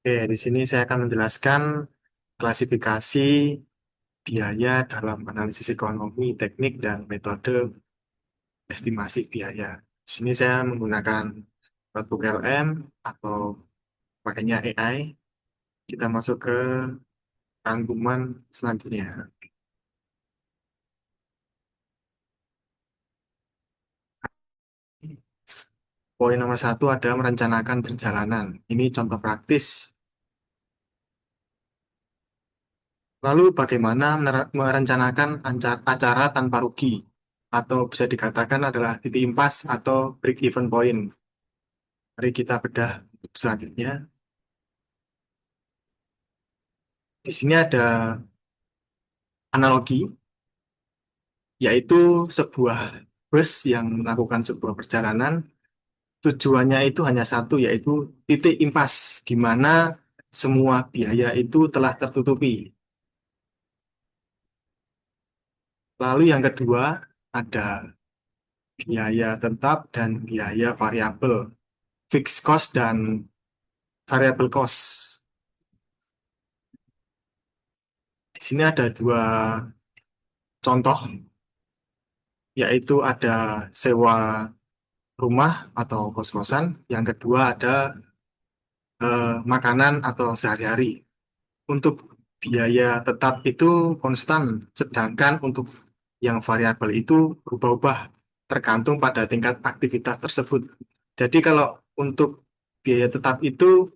Oke, di sini saya akan menjelaskan klasifikasi biaya dalam analisis ekonomi, teknik, dan metode estimasi biaya. Di sini saya menggunakan notebook LM atau pakainya AI. Kita masuk ke rangkuman selanjutnya. Poin nomor satu ada merencanakan perjalanan. Ini contoh praktis. Lalu bagaimana merencanakan acara tanpa rugi? Atau bisa dikatakan adalah titik impas atau break even point. Mari kita bedah selanjutnya. Di sini ada analogi, yaitu sebuah bus yang melakukan sebuah perjalanan, tujuannya itu hanya satu, yaitu titik impas, di mana semua biaya itu telah tertutupi. Lalu yang kedua, ada biaya tetap dan biaya variabel, fixed cost dan variable cost. Di sini ada dua contoh, yaitu ada sewa rumah atau kos-kosan. Yang kedua ada makanan atau sehari-hari. Untuk biaya tetap itu konstan, sedangkan untuk yang variabel itu berubah-ubah tergantung pada tingkat aktivitas tersebut. Jadi kalau untuk biaya tetap itu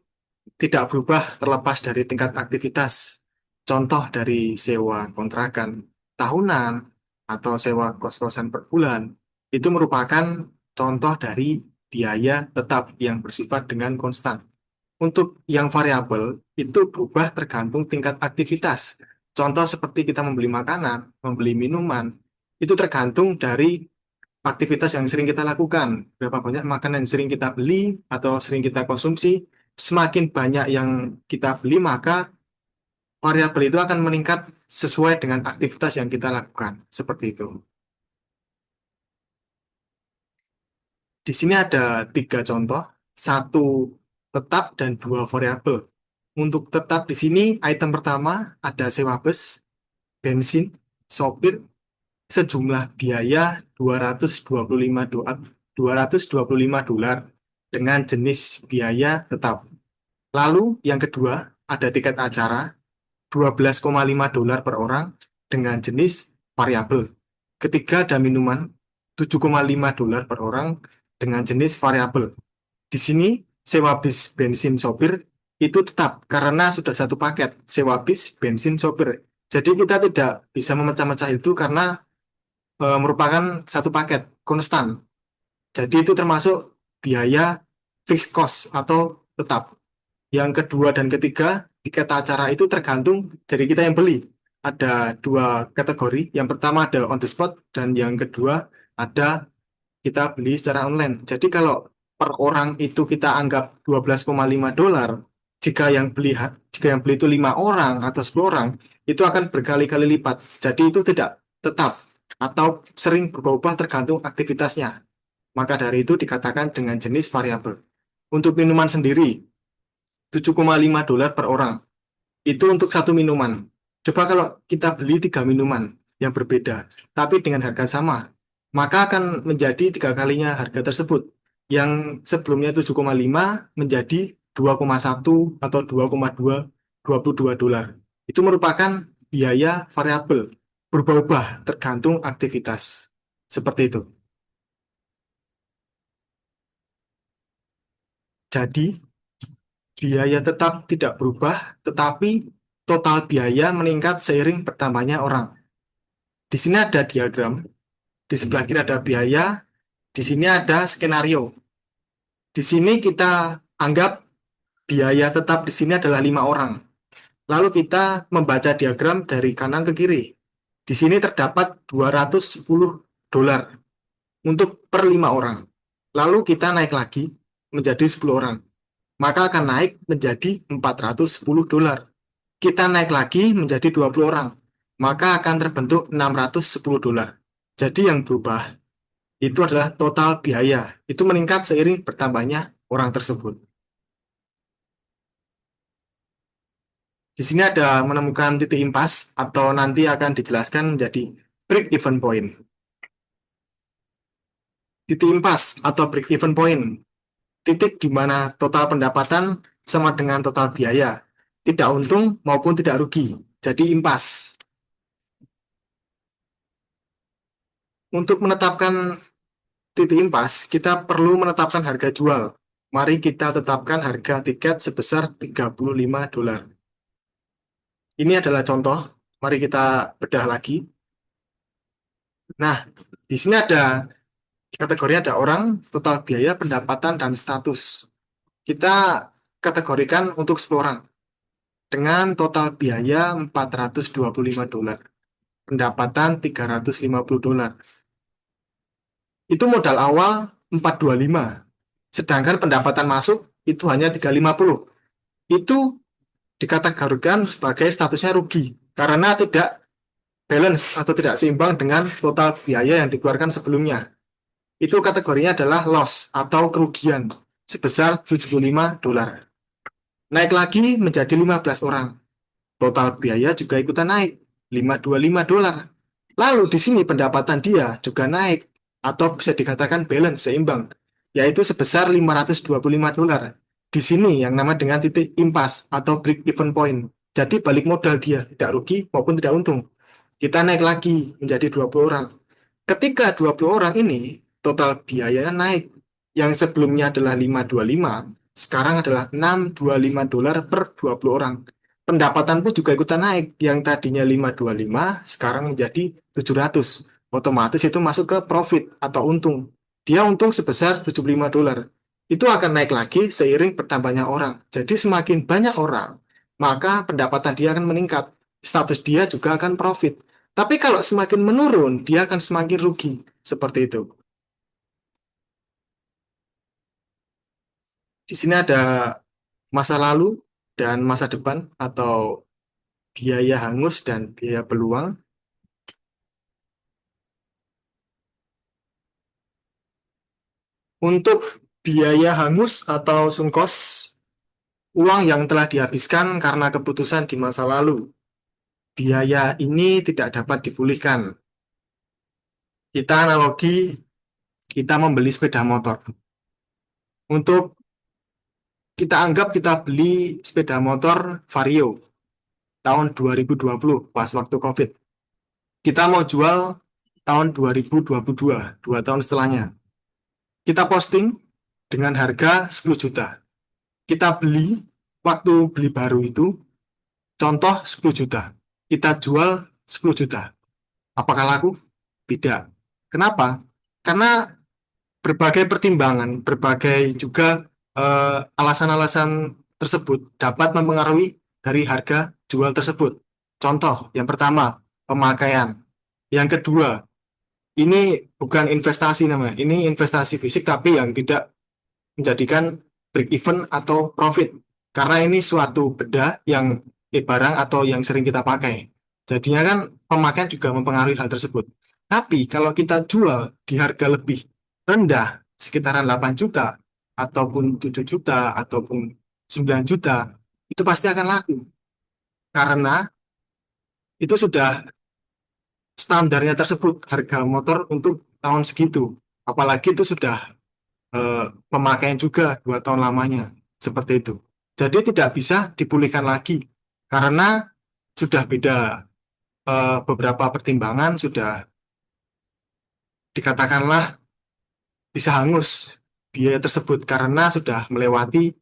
tidak berubah terlepas dari tingkat aktivitas. Contoh dari sewa kontrakan tahunan atau sewa kos-kosan per bulan itu merupakan contoh dari biaya tetap yang bersifat dengan konstan. Untuk yang variabel itu berubah tergantung tingkat aktivitas. Contoh seperti kita membeli makanan, membeli minuman, itu tergantung dari aktivitas yang sering kita lakukan. Berapa banyak makanan yang sering kita beli atau sering kita konsumsi, semakin banyak yang kita beli, maka variabel itu akan meningkat sesuai dengan aktivitas yang kita lakukan. Seperti itu. Di sini ada tiga contoh, satu tetap dan dua variabel. Untuk tetap di sini, item pertama ada sewa bus, bensin, sopir, sejumlah biaya 225 dolar dengan jenis biaya tetap. Lalu yang kedua ada tiket acara 12,5 dolar per orang dengan jenis variabel. Ketiga ada minuman 7,5 dolar per orang dengan jenis variabel. Di sini sewa bis bensin sopir itu tetap karena sudah satu paket sewa bis bensin sopir. Jadi kita tidak bisa memecah-mecah itu karena merupakan satu paket konstan. Jadi itu termasuk biaya fixed cost atau tetap. Yang kedua dan ketiga, tiket acara itu tergantung dari kita yang beli. Ada dua kategori. Yang pertama ada on the spot dan yang kedua ada kita beli secara online. Jadi kalau per orang itu kita anggap 12,5 dolar, jika yang beli itu 5 orang atau 10 orang, itu akan berkali-kali lipat. Jadi itu tidak tetap atau sering berubah tergantung aktivitasnya. Maka dari itu dikatakan dengan jenis variabel. Untuk minuman sendiri, 7,5 dolar per orang. Itu untuk satu minuman. Coba kalau kita beli tiga minuman yang berbeda, tapi dengan harga sama, maka akan menjadi tiga kalinya harga tersebut. Yang sebelumnya 7,5 menjadi 2,1 atau 2,2, 22 dolar. Itu merupakan biaya variabel, berubah-ubah tergantung aktivitas. Seperti itu. Jadi, biaya tetap tidak berubah, tetapi total biaya meningkat seiring bertambahnya orang. Di sini ada diagram, di sebelah kiri ada biaya, di sini ada skenario. Di sini kita anggap biaya tetap di sini adalah 5 orang. Lalu kita membaca diagram dari kanan ke kiri. Di sini terdapat 210 dolar untuk per 5 orang. Lalu kita naik lagi menjadi 10 orang. Maka akan naik menjadi 410 dolar. Kita naik lagi menjadi 20 orang. Maka akan terbentuk 610 dolar. Jadi yang berubah itu adalah total biaya. Itu meningkat seiring bertambahnya orang tersebut. Di sini ada menemukan titik impas atau nanti akan dijelaskan menjadi break even point. Titik impas atau break even point, titik di mana total pendapatan sama dengan total biaya, tidak untung maupun tidak rugi. Jadi impas. Untuk menetapkan titik impas, kita perlu menetapkan harga jual. Mari kita tetapkan harga tiket sebesar $35. Ini adalah contoh. Mari kita bedah lagi. Nah, di sini ada kategori ada orang, total biaya, pendapatan, dan status. Kita kategorikan untuk 10 orang dengan total biaya $425, pendapatan $350. Itu modal awal 425. Sedangkan pendapatan masuk itu hanya 350. Itu dikategorikan sebagai statusnya rugi karena tidak balance atau tidak seimbang dengan total biaya yang dikeluarkan sebelumnya. Itu kategorinya adalah loss atau kerugian sebesar $75. Naik lagi menjadi 15 orang. Total biaya juga ikutan naik, $525. Lalu di sini pendapatan dia juga naik atau bisa dikatakan balance seimbang, yaitu sebesar $525. Di sini yang nama dengan titik impas atau break even point. Jadi balik modal dia tidak rugi maupun tidak untung. Kita naik lagi menjadi 20 orang. Ketika 20 orang ini total biayanya naik. Yang sebelumnya adalah 525, sekarang adalah $625 per 20 orang. Pendapatan pun juga ikutan naik. Yang tadinya 525, sekarang menjadi 700. Otomatis itu masuk ke profit atau untung. Dia untung sebesar $75. Itu akan naik lagi seiring bertambahnya orang. Jadi semakin banyak orang, maka pendapatan dia akan meningkat. Status dia juga akan profit. Tapi kalau semakin menurun, dia akan semakin rugi. Seperti itu. Di sini ada masa lalu dan masa depan atau biaya hangus dan biaya peluang. Untuk biaya hangus atau sungkos, uang yang telah dihabiskan karena keputusan di masa lalu. Biaya ini tidak dapat dipulihkan. Kita analogi, kita membeli sepeda motor. Untuk kita anggap kita beli sepeda motor Vario tahun 2020 pas waktu COVID. Kita mau jual tahun 2022, 2 tahun setelahnya. Kita posting dengan harga 10 juta. Kita beli, waktu beli baru itu, contoh 10 juta. Kita jual 10 juta. Apakah laku? Tidak. Kenapa? Karena berbagai pertimbangan, berbagai juga alasan-alasan tersebut dapat mempengaruhi dari harga jual tersebut. Contoh, yang pertama, pemakaian. Yang kedua, ini bukan investasi namanya, ini investasi fisik tapi yang tidak menjadikan break even atau profit. Karena ini suatu benda yang barang atau yang sering kita pakai. Jadinya kan pemakaian juga mempengaruhi hal tersebut. Tapi kalau kita jual di harga lebih rendah, sekitaran 8 juta, ataupun 7 juta, ataupun 9 juta, itu pasti akan laku. Karena itu sudah standarnya tersebut, harga motor untuk tahun segitu. Apalagi itu sudah pemakaian juga 2 tahun lamanya. Seperti itu. Jadi tidak bisa dipulihkan lagi. Karena sudah beda beberapa pertimbangan, sudah dikatakanlah bisa hangus biaya tersebut karena sudah melewati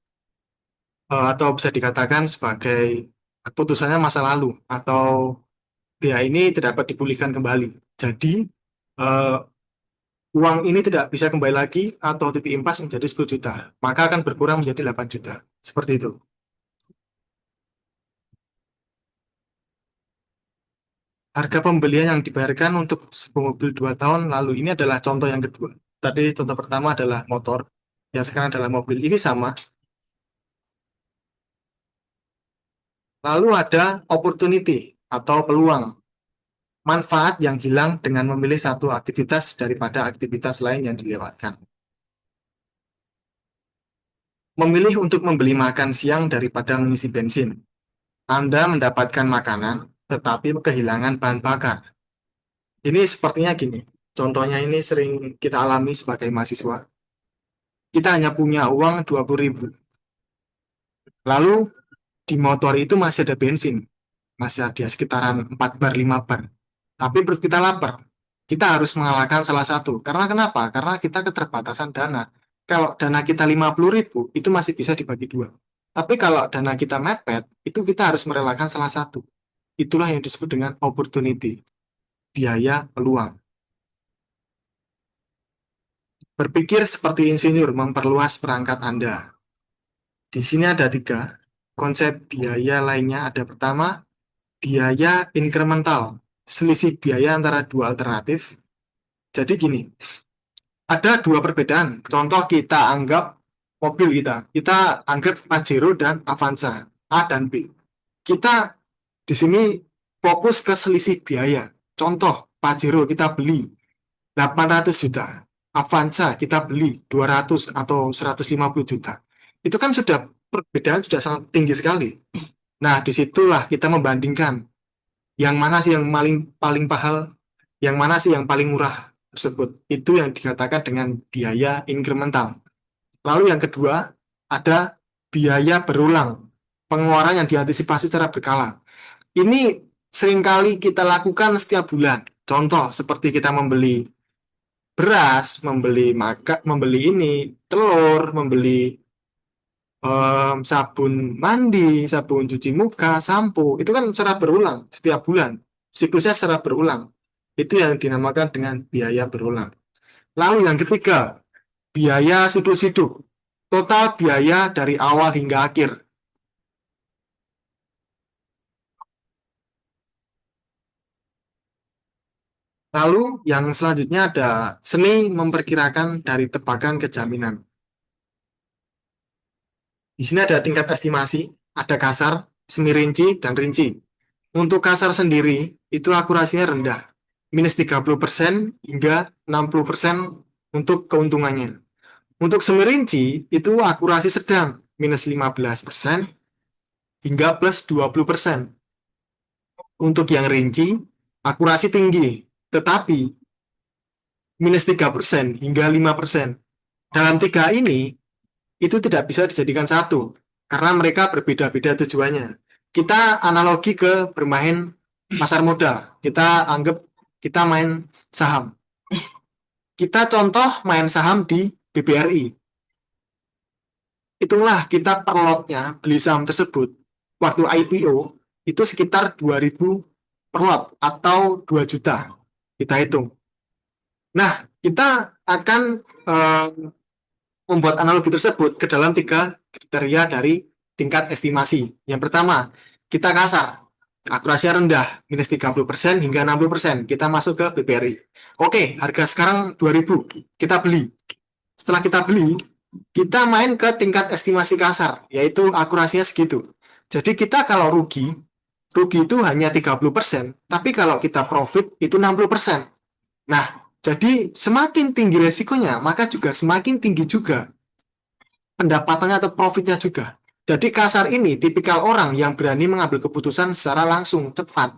atau bisa dikatakan sebagai keputusannya masa lalu atau biaya ini tidak dapat dipulihkan kembali. Jadi eh, uang ini tidak bisa kembali lagi atau titik impas menjadi 10 juta, maka akan berkurang menjadi 8 juta. Seperti itu. Harga pembelian yang dibayarkan untuk sebuah mobil 2 tahun lalu ini adalah contoh yang kedua. Tadi contoh pertama adalah motor, yang sekarang adalah mobil. Ini sama. Lalu ada opportunity atau peluang. Manfaat yang hilang dengan memilih satu aktivitas daripada aktivitas lain yang dilewatkan. Memilih untuk membeli makan siang daripada mengisi bensin. Anda mendapatkan makanan, tetapi kehilangan bahan bakar. Ini sepertinya gini, contohnya ini sering kita alami sebagai mahasiswa. Kita hanya punya uang 20.000. Lalu di motor itu masih ada bensin, masih ada sekitaran 4 bar, 5 bar. Tapi perut kita lapar. Kita harus mengalahkan salah satu. Karena kenapa? Karena kita keterbatasan dana. Kalau dana kita 50.000, itu masih bisa dibagi dua. Tapi kalau dana kita mepet, itu kita harus merelakan salah satu. Itulah yang disebut dengan opportunity, biaya peluang. Berpikir seperti insinyur memperluas perangkat Anda. Di sini ada tiga. Konsep biaya lainnya ada pertama, biaya incremental, selisih biaya antara dua alternatif. Jadi gini, ada dua perbedaan. Contoh kita anggap mobil kita anggap Pajero dan Avanza, A dan B. Kita di sini fokus ke selisih biaya. Contoh Pajero kita beli 800 juta, Avanza kita beli 200 atau 150 juta. Itu kan sudah perbedaan sudah sangat tinggi sekali. Nah, disitulah kita membandingkan yang mana sih yang paling paling mahal, yang mana sih yang paling murah tersebut. Itu yang dikatakan dengan biaya incremental. Lalu yang kedua, ada biaya berulang, pengeluaran yang diantisipasi secara berkala. Ini seringkali kita lakukan setiap bulan. Contoh seperti kita membeli beras, membeli ini, telur, membeli sabun mandi, sabun cuci muka, sampo, itu kan secara berulang setiap bulan. Siklusnya secara berulang. Itu yang dinamakan dengan biaya berulang. Lalu yang ketiga, biaya siklus hidup. Total biaya dari awal hingga akhir. Lalu yang selanjutnya ada seni memperkirakan dari tebakan ke jaminan. Di sini ada tingkat estimasi, ada kasar, semi rinci, dan rinci. Untuk kasar sendiri, itu akurasinya rendah, minus 30% hingga 60% untuk keuntungannya. Untuk semi rinci, itu akurasi sedang, minus 15% hingga plus 20%. Untuk yang rinci, akurasi tinggi, tetapi minus 3% hingga 5%. Dalam tiga ini, itu tidak bisa dijadikan satu, karena mereka berbeda-beda tujuannya. Kita analogi ke bermain pasar modal. Kita anggap kita main saham. Kita contoh main saham di BBRI. Hitunglah kita per lotnya beli saham tersebut. Waktu IPO itu sekitar 2.000 per lot atau 2 juta. Kita hitung. Nah, kita akan eh, membuat analogi tersebut ke dalam tiga kriteria dari tingkat estimasi. Yang pertama, kita kasar. Akurasinya rendah, minus 30% hingga 60%. Kita masuk ke BBRI. Oke, harga sekarang 2.000. Kita beli. Setelah kita beli, kita main ke tingkat estimasi kasar, yaitu akurasinya segitu. Jadi kita kalau rugi, rugi itu hanya 30%, tapi kalau kita profit itu 60%. Nah, jadi semakin tinggi resikonya, maka juga semakin tinggi juga pendapatannya atau profitnya juga. Jadi kasar ini tipikal orang yang berani mengambil keputusan secara langsung, cepat.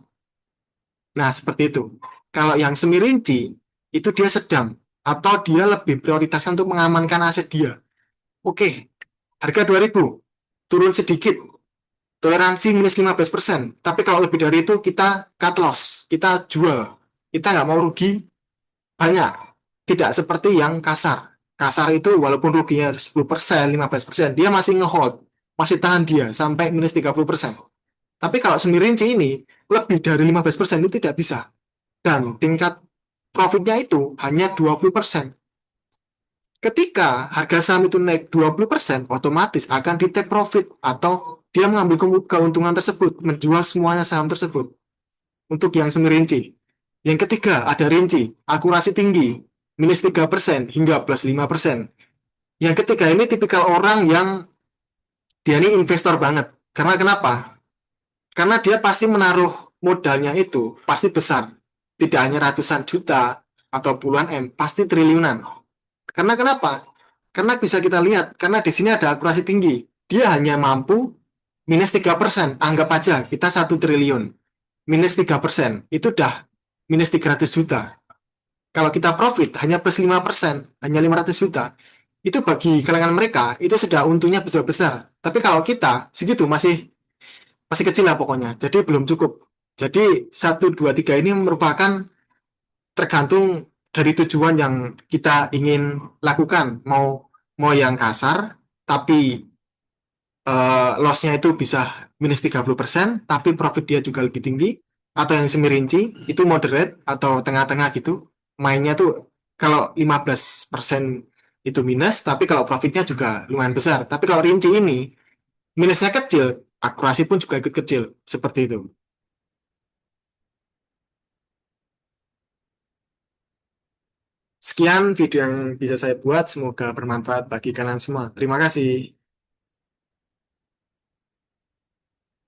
Nah, seperti itu. Kalau yang semi rinci, itu dia sedang, atau dia lebih prioritaskan untuk mengamankan aset dia. Oke, harga 2.000, turun sedikit, toleransi minus 15%. Tapi kalau lebih dari itu, kita cut loss, kita jual. Kita nggak mau rugi banyak. Tidak seperti yang kasar. Kasar itu walaupun ruginya 10%, 15%, dia masih ngehold, masih tahan dia sampai minus 30%. Tapi kalau semi rinci ini, lebih dari 15% itu tidak bisa. Dan tingkat profitnya itu hanya 20%. Ketika harga saham itu naik 20%, otomatis akan di take profit atau dia mengambil keuntungan tersebut, menjual semuanya saham tersebut. Untuk yang semi rinci. Yang ketiga, ada rinci, akurasi tinggi, minus 3% hingga plus 5%. Yang ketiga ini tipikal orang yang dia ini investor banget. Karena kenapa? Karena dia pasti menaruh modalnya itu pasti besar. Tidak hanya ratusan juta atau puluhan M, pasti triliunan. Karena kenapa? Karena bisa kita lihat, karena di sini ada akurasi tinggi. Dia hanya mampu minus 3%, anggap aja kita 1 triliun, minus 3%, itu udah minus 300 juta. Kalau kita profit hanya plus 5%, hanya 500 juta, itu bagi kalangan mereka, itu sudah untungnya besar-besar. Tapi kalau kita, segitu masih masih kecil lah pokoknya, jadi belum cukup. Jadi 1, 2, 3 ini merupakan tergantung dari tujuan yang kita ingin lakukan. Mau mau yang kasar, tapi loss-nya itu bisa minus 30%, tapi profit dia juga lebih tinggi, atau yang semi-rinci, itu moderate, atau tengah-tengah gitu. Mainnya tuh kalau 15% itu minus, tapi kalau profitnya juga lumayan besar. Tapi kalau rinci ini, minusnya kecil, akurasi pun juga ikut kecil, seperti itu. Sekian video yang bisa saya buat, semoga bermanfaat bagi kalian semua. Terima kasih.